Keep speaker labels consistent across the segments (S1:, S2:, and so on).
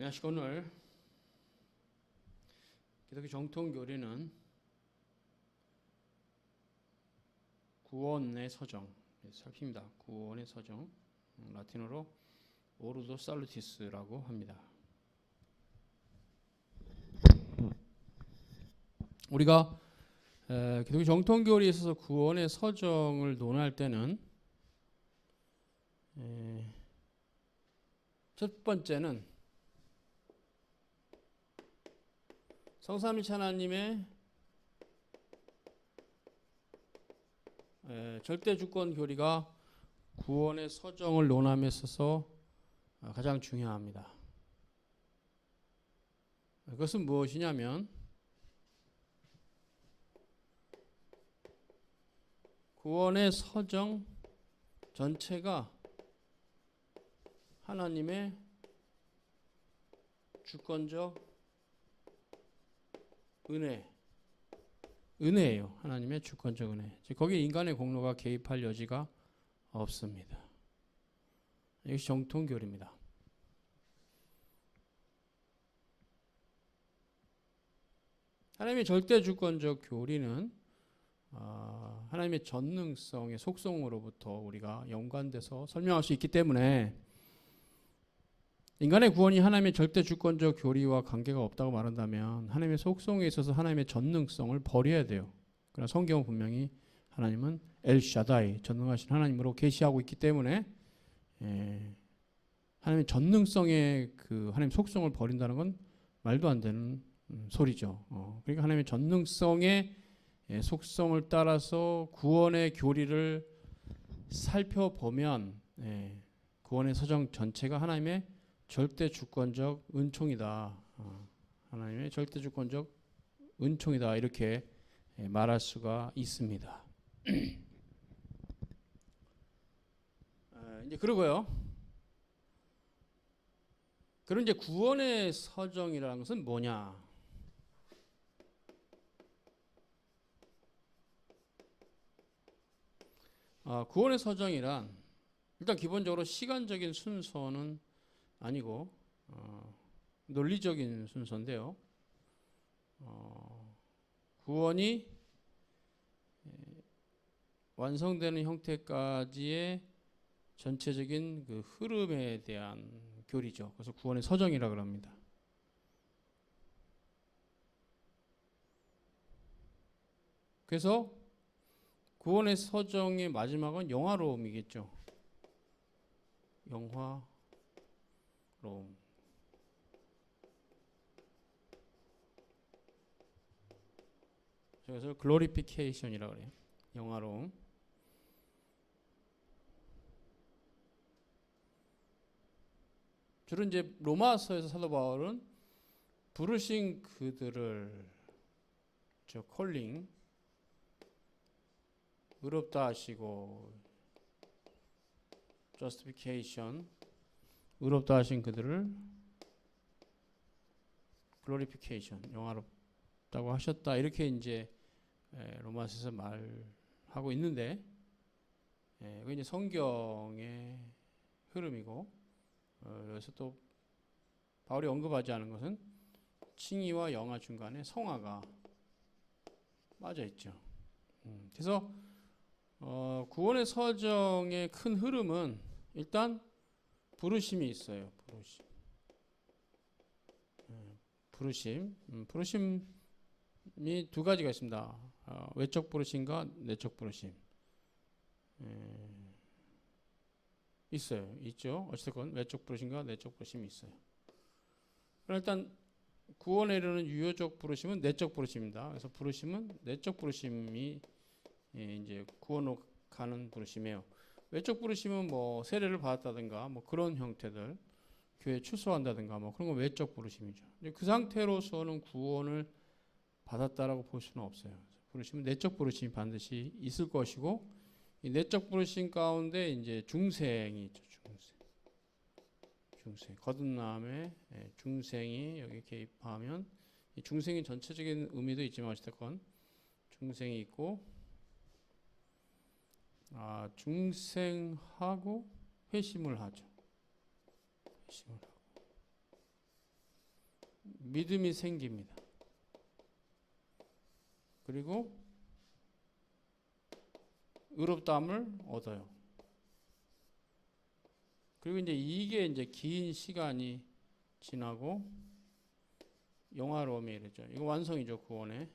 S1: 안녕하십니까. 오늘 기독교 정통 교리는 구원의 서정 살핍니다. 구원의 서정, 라틴어로 오르도 살루티스라고 합니다. 우리가 기독교 정통 교리에 있어서 구원의 서정을 논할 때는 첫 번째는 성삼위일체 하나님의 절대 주권 교리가 구원의 서정을 논함에 있어서 가장 중요합니다. 그것은 무엇이냐면 구원의 서정 전체가 하나님의 주권적 은혜예요. 하나님의 주권적 은혜. 즉 거기에 인간의 공로가 개입할 여지가 없습니다. 이것이 정통교리입니다. 하나님의 절대 주권적 교리는 하나님의 전능성의 속성으로부터 우리가 연관돼서 설명할 수 있기 때문에 인간의 구원이 하나님의 절대 주권적 교리와 관계가 없다고 말한다면 하나님의 속성에 있어서 하나님의 전능성을 버려야 돼요. 그러나 성경은 분명히 하나님은 엘샤다이, 전능하신 하나님으로 계시하고 있기 때문에 하나님의 전능성의 그 하나님 속성을 버린다는 건 말도 안 되는 소리죠. 그러니까 하나님의 전능성의 속성을 따라서 구원의 교리를 살펴보면 구원의 서정 전체가 하나님의 절대 주권적 은총이다. 하나님의 절대 주권적 은총이다. 이렇게 말할 수가 있습니다. 이제 그러고요. 그럼 이제 구원의 서정이라는 것은 뭐냐? 구원의 서정이란 일단 기본적으로 시간적인 순서는 아니고 논리적인 순서인데요. 구원이 완성되는 형태까지의 전체적인 그 흐름에 대한 교리죠. 그래서 구원의 서정이라고 합니다. 그래서 구원의 서정의 마지막은 영화로움이겠죠. 영화로움. 그래서 글로리피케이션이라고 그래요. 영화로움. 주로 이제 로마서에서 사도 바울은 부르신 그들을 콜링 의롭다 하시고 justification 의롭다 하신 그들을 glorification 영화롭다고 하셨다 이렇게 이제 로마서에서 말하고 있는데 그게 이제 성경의 흐름이고 여기서 또 바울이 언급하지 않은 것은 칭의와 영화 중간에 성화가 빠져 있죠. 그래서 구원의 서정의 큰 흐름은 일단 부르심이 있어요. 부르심이 두 가지가 있습니다. 외적 부르심과 내적 부르심 있죠. 어쨌든 외적 부르심과 내적 부르심이 있어요. 그럼 일단 구원에 이르는 유효적 부르심은 내적 부르심입니다. 그래서 부르심은 내적 부르심이 이제 구원으로 가는 부르심이에요. 외적 부르심은 뭐 세례를 받았다든가 뭐 그런 형태들, 교회 출소한다든가 뭐 그런 건 외적 부르심이죠. 그 상태로서는 구원을 받았다라고 볼 수는 없어요. 부르심은 내적 부르심이 반드시 있을 것이고 이 내적 부르심 가운데 이제 중생이 있죠. 중생 거듭남의 중생이 여기 개입하면 이 중생의 전체적인 의미도 있지만 어쨌든 중생이 있고 중생하고 회심을 하죠. 회심을 하고 믿음이 생깁니다. 그리고 의롭다함을 얻어요. 그리고 이제 이게 이제 긴 시간이 지나고 영화로움에 이르죠. 이거 완성이죠, 구원의.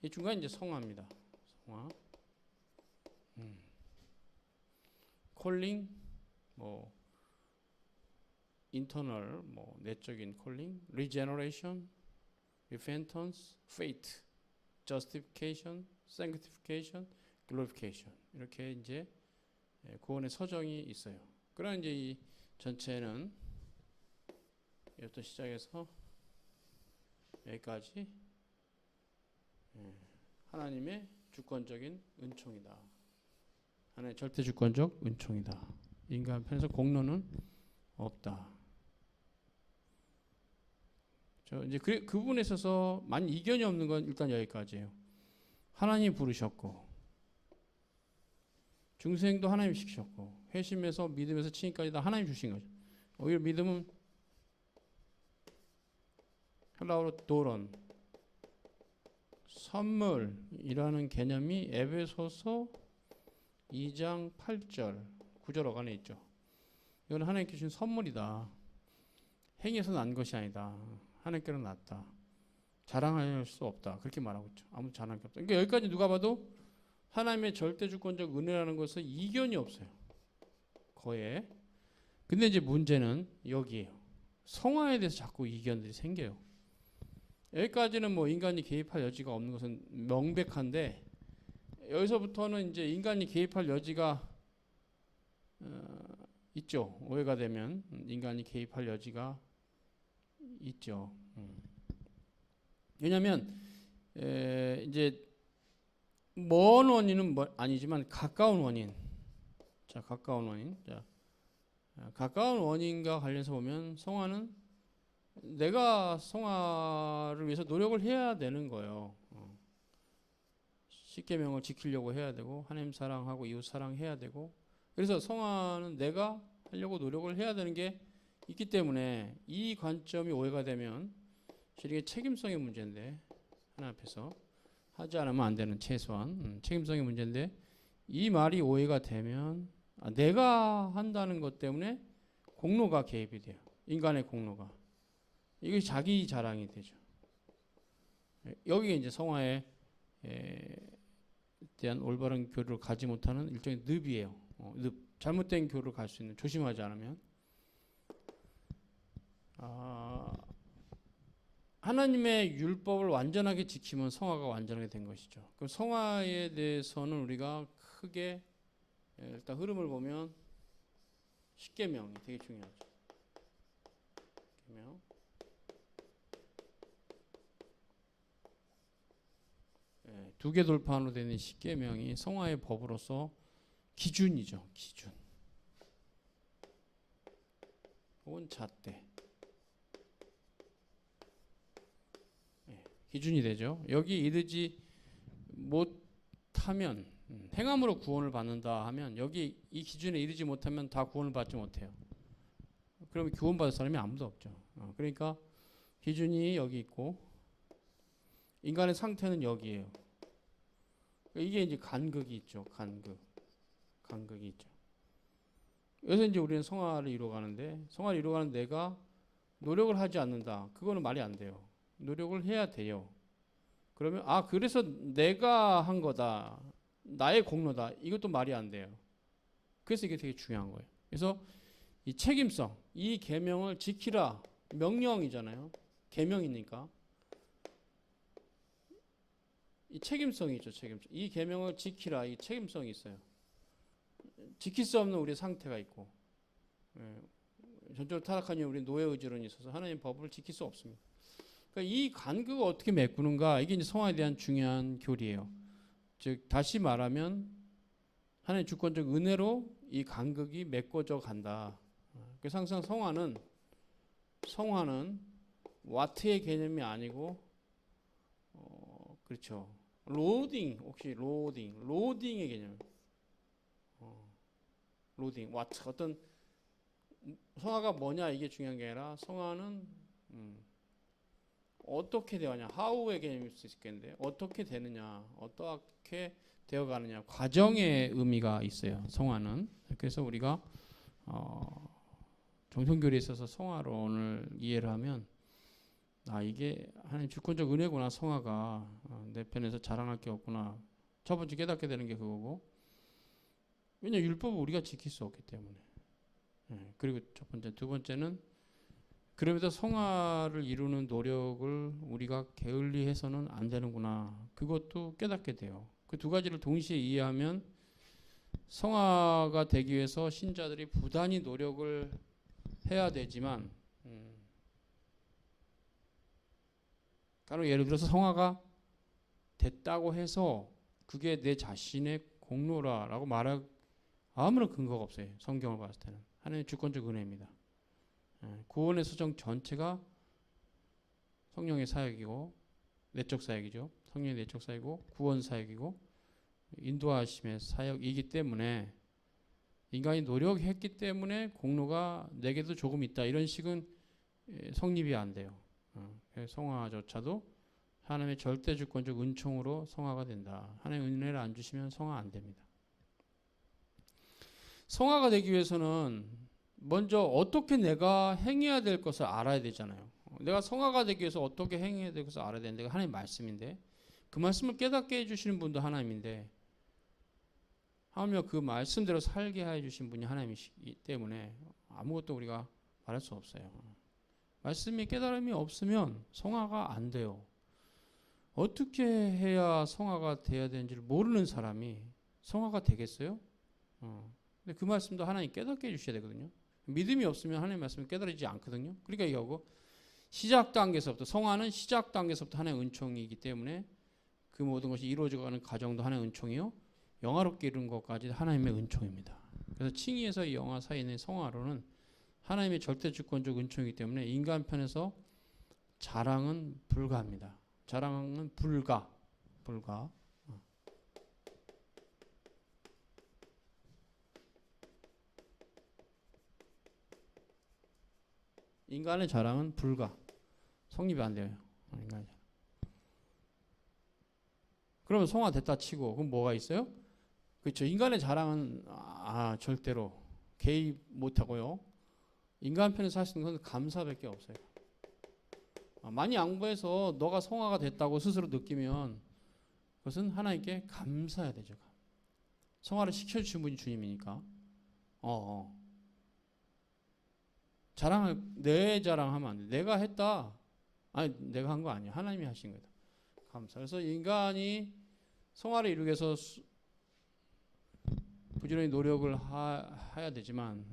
S1: 이 중간 이제 성화입니다. 성화. 콜링, 뭐 인터널, 뭐 내적인 콜링, 리제너레이션, repentance, faith, justification, sanctification, glorification. 이렇게 이제 구원의 서정이 있어요. 그러나 이제 이 전체는 이부터 시작해서 여기까지 하나님의 주권적인 은총이다. 하나님의 절대 주권적 은총이다. 인간 편에서 공로는 없다. 저 이제 그 부분에 있어서 만 이견이 없는 건 일단 여기까지예요. 하나님 부르셨고 중생도 하나님 시키셨고 회심에서 믿음에서 칭의까지 다 하나님 주신 거죠. 오히려 믿음은 헬라어로 도런 선물이라는 개념이 에베소서 2장 8절 9절 어간에 있죠. 이건 하나님께 주신 선물이다. 행위에서 난 것이 아니다. 하나님께로 났다. 자랑할 수 없다. 그렇게 말하고 있죠. 아무 자랑할 게 없다. 그러니까 여기까지 누가 봐도 하나님의 절대주권적 은혜라는 것은 이견이 없어요. 거의. 근데 이제 문제는 여기에요. 성화에 대해서 자꾸 이견들이 생겨요. 여기까지는 뭐 인간이 개입할 여지가 없는 것은 명백한데 여기서부터는 이제 인간이 개입할 여지가 있죠. 오해가 되면 인간이 개입할 여지가 있죠. 왜냐하면 이제 먼 원인은 아니지만 가까운 원인. 자, 가까운 원인. 자, 가까운 원인과 관련해서 보면 성화는 내가 성화를 위해서 노력을 해야 되는 거예요. 십계명을 지키려고 해야 되고 하나님 사랑하고 이웃 사랑해야 되고 그래서 성화는 내가 하려고 노력을 해야 되는 게 있기 때문에 이 관점이 오해가 되면 이게 책임성의 문제인데 하나 앞에서 하지 않으면 안 되는 최소한 책임성의 문제인데 이 말이 오해가 되면 내가 한다는 것 때문에 공로가 개입이 돼요. 인간의 공로가. 이게 자기 자랑이 되죠. 여기에 이제 성화에 대한 올바른 교류를 가지 못하는 일종의 늪이에요. 늪. 잘못된 교류를 갈 수 있는 조심하지 않으면 하나님의 율법을 완전하게 지키면 성화가 완전하게 된 것이죠. 그럼 성화에 대해서는 우리가 크게 일단 흐름을 보면 십계명이 되게 중요하죠. 십계명. 두 개 돌판으로 되는 십계명이 성화의 법으로서 기준이죠. 기준. 혹은 잣대. 기준이 되죠. 여기 이르지 못하면 행함으로 구원을 받는다 하면 여기 이 기준에 이르지 못하면 다 구원을 받지 못해요. 그러면 구원받을 사람이 아무도 없죠. 그러니까 기준이 여기 있고 인간의 상태는 여기에요. 이게 이제 간극이 있죠. 간극이 있죠. 그래서 이제 우리는 성화를 이루어가는데 성화를 이루어가는 내가 노력을 하지 않는다. 그거는 말이 안 돼요. 노력을 해야 돼요. 그러면 그래서 내가 한 거다. 나의 공로다. 이것도 말이 안 돼요. 그래서 이게 되게 중요한 거예요. 그래서 이 책임성, 이 계명을 지키라. 명령이잖아요. 계명이니까. 이 책임성이 있죠. 책임성. 이 계명을 지키라. 이 책임성이 있어요. 지킬 수 없는 우리의 상태가 있고 전적으로 타락한 이유 우리 노예 의지론이 있어서 하나님 법을 지킬 수 없습니다. 그러니까 이 간극을 어떻게 메꾸는가 이게 이제 성화에 대한 중요한 교리예요. 즉 다시 말하면 하나님의 주권적 은혜로 이 간극이 메꿔져 간다. 그래서 항상 성화는 와트의 개념이 아니고 그렇죠. 로딩의 개념. 로딩, 와트 어떤 성화가 뭐냐 이게 중요한 게 아니라 성화는 어떻게 되었냐, how의 개념일 수 있겠는데 어떻게 되느냐, 어떻게 되어가느냐, 과정의 의미가 있어요. 성화는. 그래서 우리가 정통교리에 있어서 성화론을 이해를 하면 이게 하나님 주권적 은혜구나. 성화가 내 편에서 자랑할 게 없구나. 첫 번째 깨닫게 되는 게 그거고, 왜냐 율법을 우리가 지킬 수 없기 때문에. 그리고 첫 번째, 두 번째는 그러면서 성화를 이루는 노력을 우리가 게을리해서는 안 되는구나. 그것도 깨닫게 돼요. 그 두 가지를 동시에 이해하면 성화가 되기 위해서 신자들이 부단히 노력을 해야 되지만, 예를 들어서 성화가 됐다고 해서 그게 내 자신의 공로라라고 말할 아무런 근거가 없어요. 성경을 봤을 때는 하나님의 주권적 은혜입니다. 구원의 수정 전체가 성령의 사역이고, 내적 사역이죠. 성령의 내적 사역이고, 구원 사역이고, 인도하심의 사역이기 때문에, 인간이 노력했기 때문에 공로가 내게도 조금 있다, 이런 식은 성립이 안 돼요. 성화조차도 하나님의 절대 주권적 은총으로 성화가 된다. 하나님의 은혜를 안 주시면 성화 안 됩니다. 성화가 되기 위해서는 먼저 어떻게 내가 행해야 될 것을 알아야 되잖아요. 내가 성화가 되기 위해서 어떻게 행해야 될 것을 알아야 되는데, 하나님 말씀인데, 그 말씀을 깨닫게 해주시는 분도 하나님인데, 하며 그 말씀대로 살게 해주신 분이 하나님이시기 때문에 아무것도 우리가 말할 수 없어요. 말씀이 깨달음이 없으면 성화가 안 돼요. 어떻게 해야 성화가 돼야 되는지를 모르는 사람이 성화가 되겠어요? 근데 그 말씀도 하나님 깨닫게 해주셔야 되거든요. 믿음이 없으면 하나님 말씀을 깨달아지지 않거든요. 그러니까 이거하고 시작 단계에서부터, 성화는 시작 단계에서부터 하나님의 은총이기 때문에 그 모든 것이 이루어져가는 과정도 하나님의 은총이요, 영화롭게 이루는 것까지 하나님의 은총입니다. 그래서 칭의에서 영화 사이에 있는 성화로는 하나님의 절대 주권적 은총이기 때문에 인간 편에서 자랑은 불가합니다. 자랑은 불가. 인간의 자랑은 불가. 성립이 안 돼요. 인간의 자랑. 그러면 성화됐다 치고 그럼 뭐가 있어요? 그렇죠. 인간의 자랑은 절대로 개입 못하고요. 인간 편에서 할 수 있는 건 감사밖에 없어요. 많이 양보해서 너가 성화가 됐다고 스스로 느끼면 그것은 하나님께 감사해야 되죠. 성화를 시켜주신 분이 주님이니까. 내 자랑하면 안 돼. 내가 했다. 내가 한 거 아니야. 하나님이 하신 거다. 감사. 그래서 인간이 성화를 이루기 위해서 부지런히 노력을 해야 되지만,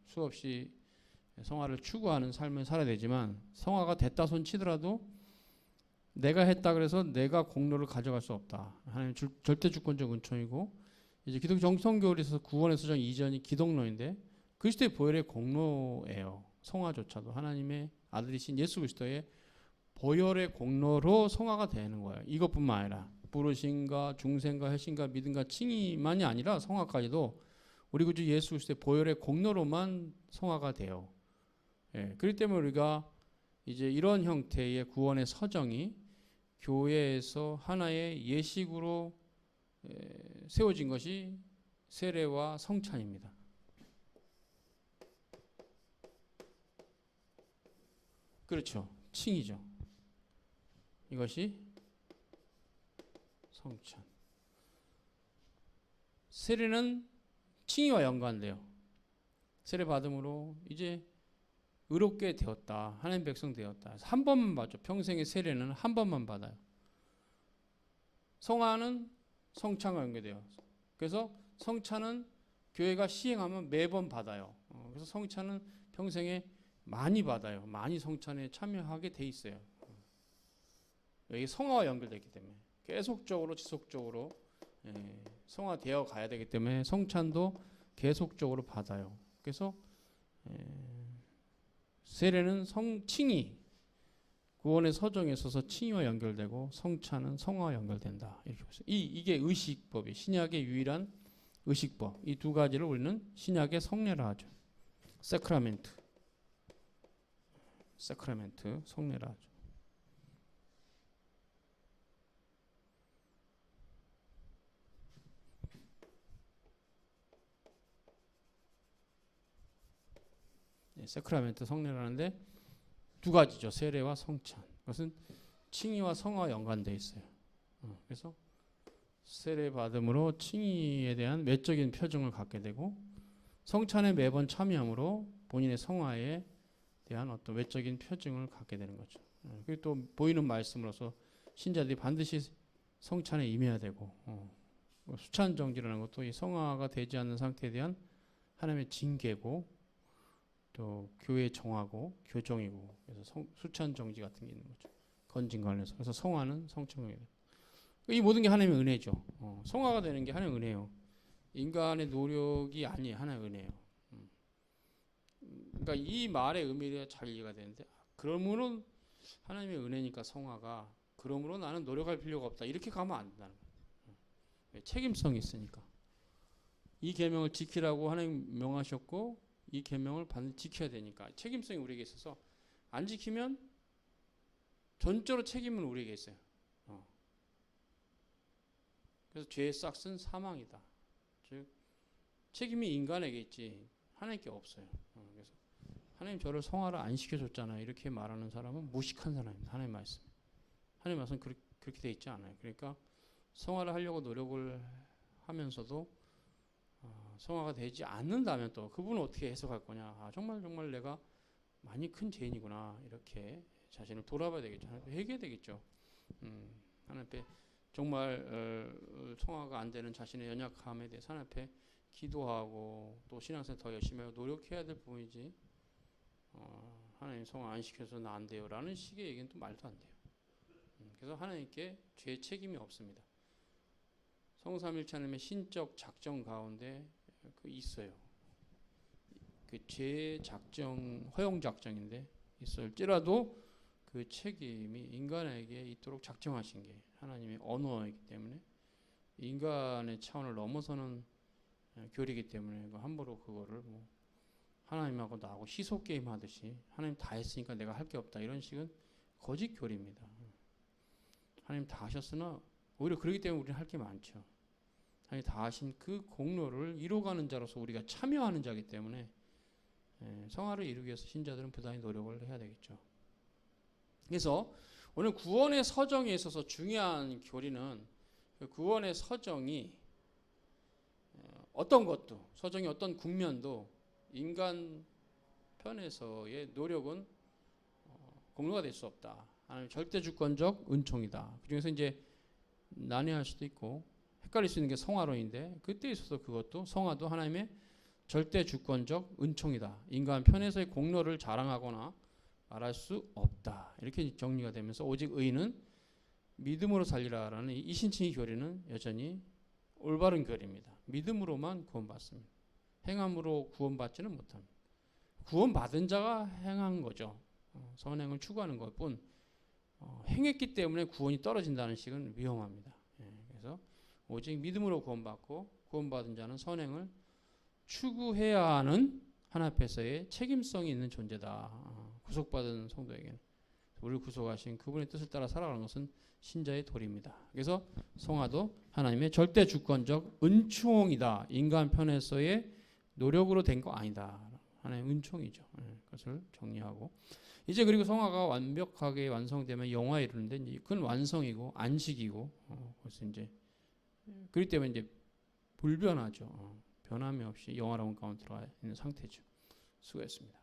S1: 수없이 성화를 추구하는 삶을 살아야 되지만, 성화가 됐다 손 치더라도 내가 했다 그래서 내가 공로를 가져갈 수 없다. 하나님 절대 주권적 은총이고, 이제 기독교 정통교리에서 구원의 수정 이전이 기독론인데, 그리스도의 보혈의 공로예요. 성화조차도 하나님의 아들이신 예수 그리스도의 보혈의 공로로 성화가 되는 거예요. 이것뿐만 아니라 부르심과 중생과 회심과 믿음과 칭의만이 아니라 성화까지도 우리 구주 예수 그리스도의 보혈의 공로로만 성화가 돼요. 그렇기 때문에 우리가 이제 이런 형태의 구원의 서정이 교회에서 하나의 예식으로 세워진 것이 세례와 성찬입니다. 그렇죠. 칭이죠. 이것이 성찬. 세례는 칭의와 연관돼요. 세례 받음으로 이제 의롭게 되었다. 하나님 백성 되었다. 한 번만 받죠. 평생의 세례는 한 번만 받아요. 성화는 성찬과 연계돼요. 그래서 성찬은 교회가 시행하면 매번 받아요. 그래서 성찬은 평생에 많이 받아요. 많이 성찬에 참여하게 돼 있어요. 여기 성화와 연결되기 때문에 계속적으로 지속적으로 성화되어 가야 되기 때문에 성찬도 계속적으로 받아요. 그래서 세례는 칭의, 구원의 서정에 있어서 칭의와 연결되고 성찬은 성화와 연결된다. 이렇게 보세요. 이게 의식법이 신약의 유일한 의식법. 이 두 가지를 우리는 신약의 성례라 하죠. 세크라멘트, 성례라 하죠. 세크라멘트 성례라는데 두 가지죠. 세례와 성찬. 그것은 칭의와 성화와 연관되어 있어요. 그래서 세례 받음으로 칭의에 대한 외적인 표정을 갖게 되고 성찬에 매번 참여함으로 본인의 성화에 대한 어떤 외적인 표징을 갖게 되는 거죠. 그리고 또 보이는 말씀으로서 신자들이 반드시 성찬에 임해야 되고 수찬 정지라는 것도 이 성화가 되지 않는 상태에 대한 하나님의 징계고 또 교회 정하고 교정이고 그래서 수찬 정지 같은 게 있는 거죠. 건진 관련해서. 그래서 성화는 성찬이에요. 이 모든 게 하나님의 은혜죠. 성화가 되는 게 하나님의 은혜예요. 인간의 노력이 아니에요. 하나님의 은혜예요. 그러니까 이 말의 의미가 잘 이해가 되는데 그러므로 하나님의 은혜니까 성화가 그러므로 나는 노력할 필요가 없다. 이렇게 가면 안 된다는 거예요. 책임성이 있으니까. 이 계명을 지키라고 하나님 명하셨고 이 계명을 반드시 지켜야 되니까 책임성이 우리에게 있어서 안 지키면 전적으로 책임은 우리에게 있어요. 그래서 죄의 싹은 사망이다. 즉 책임이 인간에게 있지 하나님께 없어요. 그래서 하나님 저를 성화를 안 시켜줬잖아요. 이렇게 말하는 사람은 무식한 사람입니다. 하나님 말씀. 하나님 말씀은 그렇게 돼 있지 않아요. 그러니까 성화를 하려고 노력을 하면서도 성화가 되지 않는다면 또 그분은 어떻게 해석할 거냐. 정말 내가 많이 큰 죄인이구나. 이렇게 자신을 돌아봐야 되겠죠. 회개해야 되겠죠. 하나님 앞에 정말 성화가 안 되는 자신의 연약함에 대해서 하나님 앞에 기도하고 또 신앙생활 더 열심히 하고 노력해야 될 부분이지 하나님 성화 안 시켜서 나 안 돼요 라는 식의 얘기는 또 말도 안 돼요. 그래서 하나님께 죄의 책임이 없습니다. 성삼일체 하나님의 신적 작정 가운데 그 있어요. 그 죄의 작정 허용 작정인데 있을지라도 그 책임이 인간에게 있도록 작정하신 게 하나님의 언어이기 때문에 인간의 차원을 넘어서는 교리이기 때문에 함부로 그거를 뭐 하나님하고 나하고 시소 게임 하듯이 하나님 다 했으니까 내가 할 게 없다 이런 식은 거짓 교리입니다. 하나님 다 하셨으나 오히려 그렇기 때문에 우리는 할 게 많죠. 하나님 다 하신 그 공로를 이루어가는 자로서 우리가 참여하는 자이기 때문에 성화를 이루기 위해서 신자들은 부단히 노력을 해야 되겠죠. 그래서 오늘 구원의 서정에 있어서 중요한 교리는 그 구원의 서정이 어떤 것도 서정이 어떤 국면도 인간 편에서의 노력은 공로가 될 수 없다. 하나님 절대 주권적 은총이다. 그중에서 이제 난해할 수도 있고 헷갈릴 수 있는 게 성화론인데 그때 있어서 그것도 성화도 하나님의 절대 주권적 은총이다. 인간 편에서의 공로를 자랑하거나 말할 수 없다. 이렇게 정리가 되면서 오직 의인은 믿음으로 살리라라는 이 신칭의 교리는 여전히 올바른 교리입니다. 믿음으로만 구원받습니다. 행함으로 구원받지는 못합니다. 구원받은 자가 행한 거죠. 선행을 추구하는 것뿐 행했기 때문에 구원이 떨어진다는 식은 위험합니다. 그래서 오직 믿음으로 구원받고 구원받은 자는 선행을 추구해야 하는 하나님 앞에서의 책임성이 있는 존재다. 구속받은 성도에게는 우리를 구속하신 그분의 뜻을 따라 살아가는 것은 신자의 도리입니다. 그래서 성화도 하나님의 절대 주권적 은총이다. 인간 편에서의 노력으로 된 거 아니다. 하나님의 은총이죠. 그것을 정리하고 이제 그리고 성화가 완벽하게 완성되면 영화에 이르는데 그건 완성이고 안식이고 그래서 이제 그렇기 때문에 이제 불변하죠. 변함이 없이 영화로운 가운데 들어가 있는 상태죠. 수고했습니다.